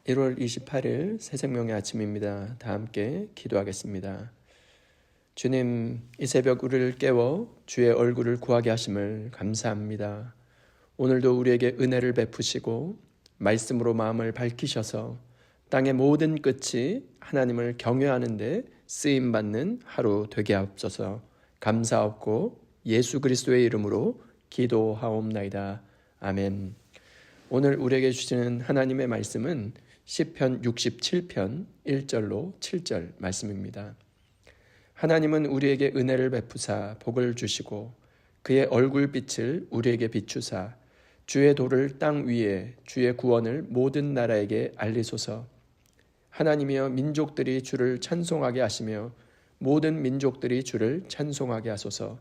1월 28일 새생명의 아침입니다. 다 함께 기도하겠습니다. 주님, 이 새벽 우리를 깨워 주의 얼굴을 구하게 하심을 감사합니다. 오늘도 우리에게 은혜를 베푸시고 말씀으로 마음을 밝히셔서 땅의 모든 끝이 하나님을 경외하는 데 쓰임받는 하루 되게 하옵소서. 감사하옵고 예수 그리스도의 이름으로 기도하옵나이다. 아멘. 오늘 우리에게 주시는 하나님의 말씀은 시편 67편 1절로 7절 말씀입니다. 하나님은 우리에게 은혜를 베푸사 복을 주시고 그의 얼굴빛을 우리에게 비추사 주의 도를 땅 위에 주의 구원을 모든 나라에게 알리소서. 하나님이여 민족들이 주를 찬송하게 하시며 모든 민족들이 주를 찬송하게 하소서.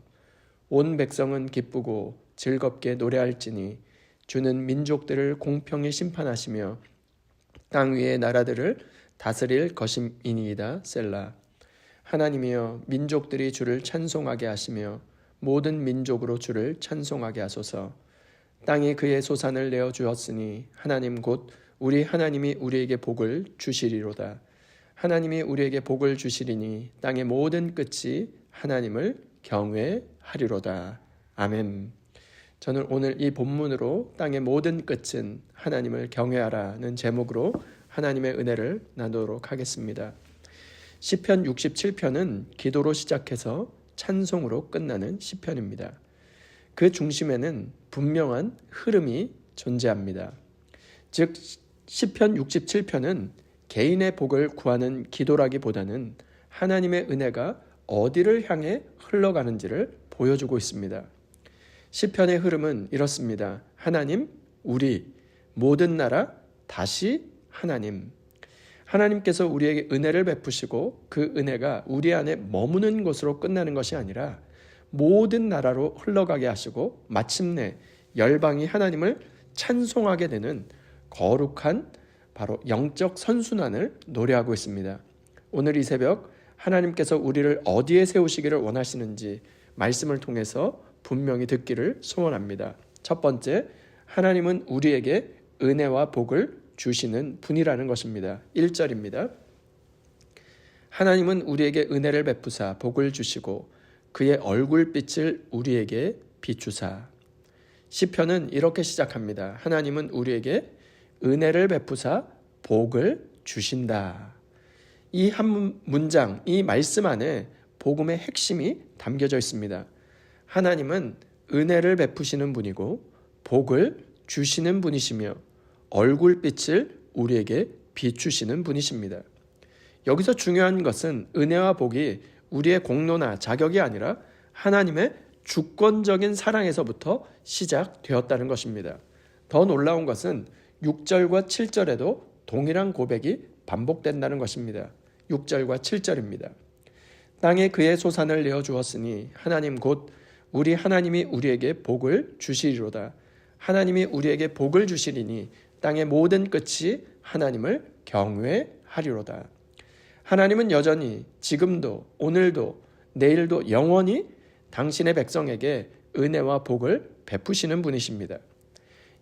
온 백성은 기쁘고 즐겁게 노래할지니 주는 민족들을 공평히 심판하시며 땅 위의 나라들을 다스릴 것임이니이다. 셀라. 하나님이여 민족들이 주를 찬송하게 하시며 모든 민족으로 주를 찬송하게 하소서. 땅이 그의 소산을 내어 주었으니 하나님 곧 우리 하나님이 우리에게 복을 주시리로다. 하나님이 우리에게 복을 주시리니 땅의 모든 끝이 하나님을 경외하리로다. 아멘. 저는 오늘 이 본문으로 땅의 모든 끝은 하나님을 경외하라는 제목으로 하나님의 은혜를 나누도록 하겠습니다. 시편 67편은 기도로 시작해서 찬송으로 끝나는 시편입니다. 그 중심에는 분명한 흐름이 존재합니다. 즉 시편 67편은 개인의 복을 구하는 기도라기보다는 하나님의 은혜가 어디를 향해 흘러가는지를 보여주고 있습니다. 시편의 흐름은 이렇습니다. 하나님, 우리, 모든 나라, 다시 하나님. 하나님께서 우리에게 은혜를 베푸시고 그 은혜가 우리 안에 머무는 것으로 끝나는 것이 아니라 모든 나라로 흘러가게 하시고 마침내 열방이 하나님을 찬송하게 되는 거룩한 바로 영적 선순환을 노래하고 있습니다. 오늘 이 새벽 하나님께서 우리를 어디에 세우시기를 원하시는지 말씀을 통해서 분명히 듣기를 소원합니다. 첫 번째, 하나님은 우리에게 은혜와 복을 주시는 분이라는 것입니다. 1절입니다. 하나님은 우리에게 은혜를 베푸사 복을 주시고 그의 얼굴빛을 우리에게 비추사. 시편은 이렇게 시작합니다. 하나님은 우리에게 은혜를 베푸사 복을 주신다. 이 한 문장, 이 말씀 안에 복음의 핵심이 담겨져 있습니다. 하나님은 은혜를 베푸시는 분이고 복을 주시는 분이시며 얼굴빛을 우리에게 비추시는 분이십니다. 여기서 중요한 것은 은혜와 복이 우리의 공로나 자격이 아니라 하나님의 주권적인 사랑에서부터 시작되었다는 것입니다. 더 놀라운 것은 6절과 7절에도 동일한 고백이 반복된다는 것입니다. 6절과 7절입니다. 땅에 그의 소산을 내어 주었으니 하나님 곧 우리 하나님이 우리에게 복을 주시리로다. 하나님이 우리에게 복을 주시리니 땅의 모든 끝이 하나님을 경외하리로다. 하나님은 여전히 지금도 오늘도 내일도 영원히 당신의 백성에게 은혜와 복을 베푸시는 분이십니다.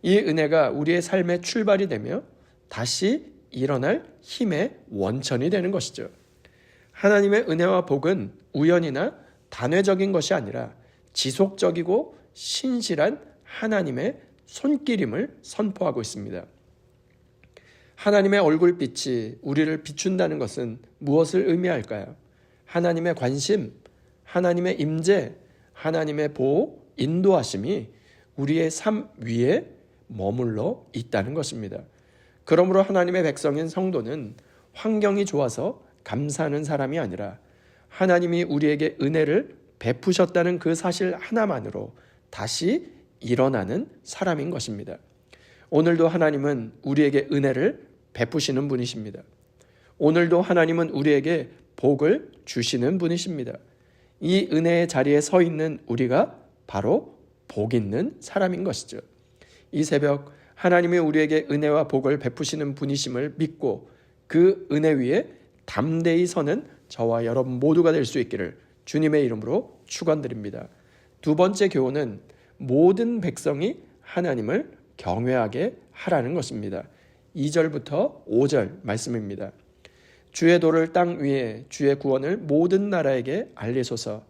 이 은혜가 우리의 삶의 출발이 되며 다시 일어날 힘의 원천이 되는 것이죠. 하나님의 은혜와 복은 우연이나 단회적인 것이 아니라 지속적이고 신실한 하나님의 손길임을 선포하고 있습니다. 하나님의 얼굴빛이 우리를 비춘다는 것은 무엇을 의미할까요? 하나님의 관심, 하나님의 임재, 하나님의 보호, 인도하심이 우리의 삶 위에 머물러 있다는 것입니다. 그러므로 하나님의 백성인 성도는 환경이 좋아서 감사하는 사람이 아니라 하나님이 우리에게 은혜를 베푸셨다는 그 사실 하나만으로 다시 일어나는 사람인 것입니다. 오늘도 하나님은 우리에게 은혜를 베푸시는 분이십니다. 오늘도 하나님은 우리에게 복을 주시는 분이십니다. 이 은혜의 자리에 서 있는 우리가 바로 복 있는 사람인 것이죠. 이 새벽 하나님이 우리에게 은혜와 복을 베푸시는 분이심을 믿고 그 은혜 위에 담대히 서는 저와 여러분 모두가 될 수 있기를 주님의 이름으로 축원드립니다. 두 번째 교훈은 모든 백성이 하나님을 경외하게 하라는 것입니다. 2절부터 5절 말씀입니다. 주의 도를 땅 위에 주의 구원을 모든 나라에게 알리소서.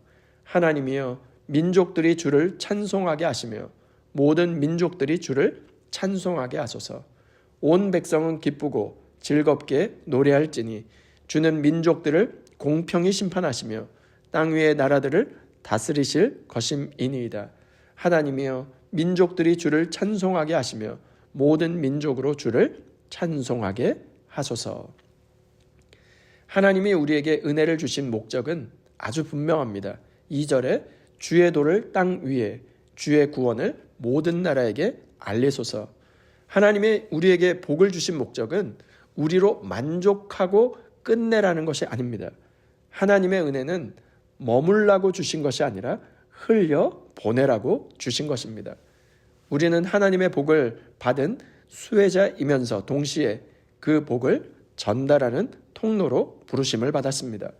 하나님이여 민족들이 주를 찬송하게 하시며 모든 민족들이 주를 찬송하게 하소서. 온 백성은 기쁘고 즐겁게 노래할지니 주는 민족들을 공평히 심판하시며 땅 위의 나라들을 다스리실 것임이니이다. 하나님이여 민족들이 주를 찬송하게 하시며 모든 민족으로 주를 찬송하게 하소서. 하나님이 우리에게 은혜를 주신 목적은 아주 분명합니다. 2절에 주의 도를 땅 위에 주의 구원을 모든 나라에게 알리소서. 하나님이 우리에게 복을 주신 목적은 우리로 만족하고 끝내라는 것이 아닙니다. 하나님의 은혜는 머물라고 주신 것이 아니라 흘려 보내라고 주신 것입니다. 우리는 하나님의 복을 받은 수혜자이면서 동시에 그 복을 전달하는 통로로 부르심을 받았습니다.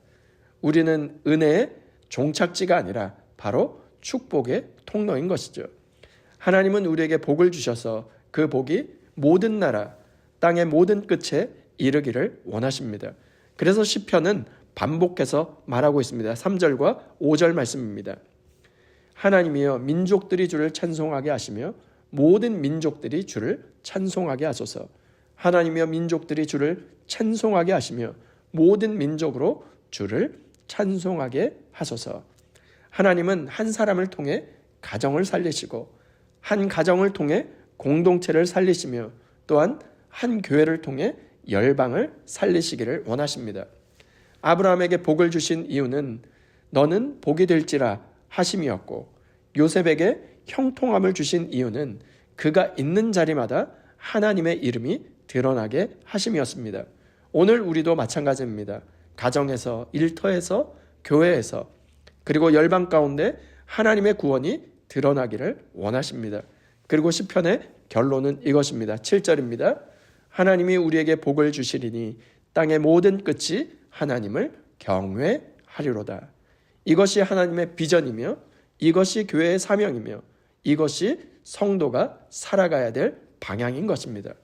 우리는 은혜의 종착지가 아니라 바로 축복의 통로인 것이죠. 하나님은 우리에게 복을 주셔서 그 복이 모든 나라, 땅의 모든 끝에 이르기를 원하십니다. 그래서 시편은 반복해서 말하고 있습니다. 3절과 5절 말씀입니다. 하나님이여 민족들이 주를 찬송하게 하시며 모든 민족들이 주를 찬송하게 하소서. 하나님이여 민족들이 주를 찬송하게 하시며 모든 민족으로 주를 찬송하게 하소서. 하나님은 한 사람을 통해 가정을 살리시고 한 가정을 통해 공동체를 살리시며 또한 한 교회를 통해 열방을 살리시기를 원하십니다. 아브라함에게 복을 주신 이유는 너는 복이 될지라 하심이었고 요셉에게 형통함을 주신 이유는 그가 있는 자리마다 하나님의 이름이 드러나게 하심이었습니다. 오늘 우리도 마찬가지입니다. 가정에서, 일터에서, 교회에서 그리고 열방 가운데 하나님의 구원이 드러나기를 원하십니다. 그리고 시편의 결론은 이것입니다. 7절입니다. 하나님이 우리에게 복을 주시리니 땅의 모든 끝이 하나님을 경외하리로다. 이것이 하나님의 비전이며 이것이 교회의 사명이며 이것이 성도가 살아가야 될 방향인 것입니다.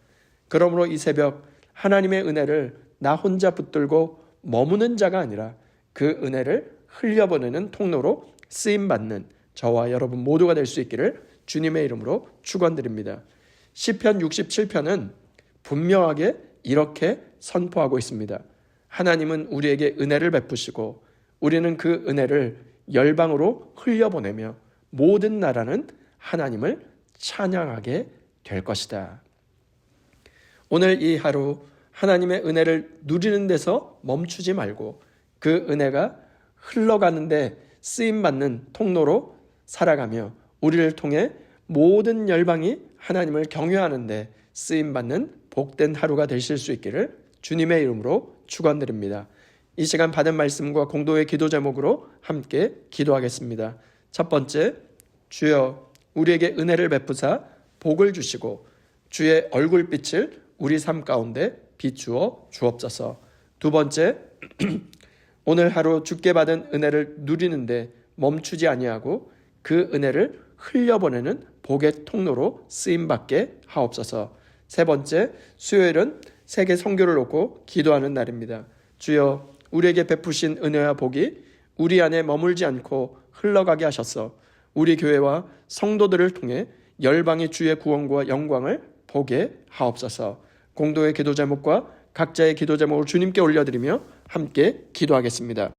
그러므로 이 새벽 하나님의 은혜를 나 혼자 붙들고 머무는 자가 아니라 그 은혜를 흘려보내는 통로로 쓰임받는 저와 여러분 모두가 될 수 있기를 주님의 이름으로 축원드립니다. 시편 67편은 분명하게 이렇게 선포하고 있습니다. 하나님은 우리에게 은혜를 베푸시고 우리는 그 은혜를 열방으로 흘려보내며 모든 나라는 하나님을 찬양하게 될 것이다. 오늘 이 하루 하나님의 은혜를 누리는 데서 멈추지 말고 그 은혜가 흘러가는데 쓰임받는 통로로 살아가며 우리를 통해 모든 열방이 하나님을 경외하는데 쓰임받는 복된 하루가 되실 수 있기를 주님의 이름으로 축원드립니다. 이 시간 받은 말씀과 공동의 기도 제목으로 함께 기도하겠습니다. 첫 번째, 주여 우리에게 은혜를 베푸사 복을 주시고 주의 얼굴빛을 우리 삶 가운데 비추어 주옵소서. 두 번째, 오늘 하루 주께 받은 은혜를 누리는데 멈추지 아니하고 그 은혜를 흘려보내는 복의 통로로 쓰임받게 하옵소서. 세 번째, 수요일은 세계 선교를 놓고 기도하는 날입니다. 주여 우리에게 베푸신 은혜와 복이 우리 안에 머물지 않고 흘러가게 하셔서 우리 교회와 성도들을 통해 열방의 주의 구원과 영광을 보게 하옵소서. 공동의 기도 제목과 각자의 기도 제목을 주님께 올려드리며 함께 기도하겠습니다.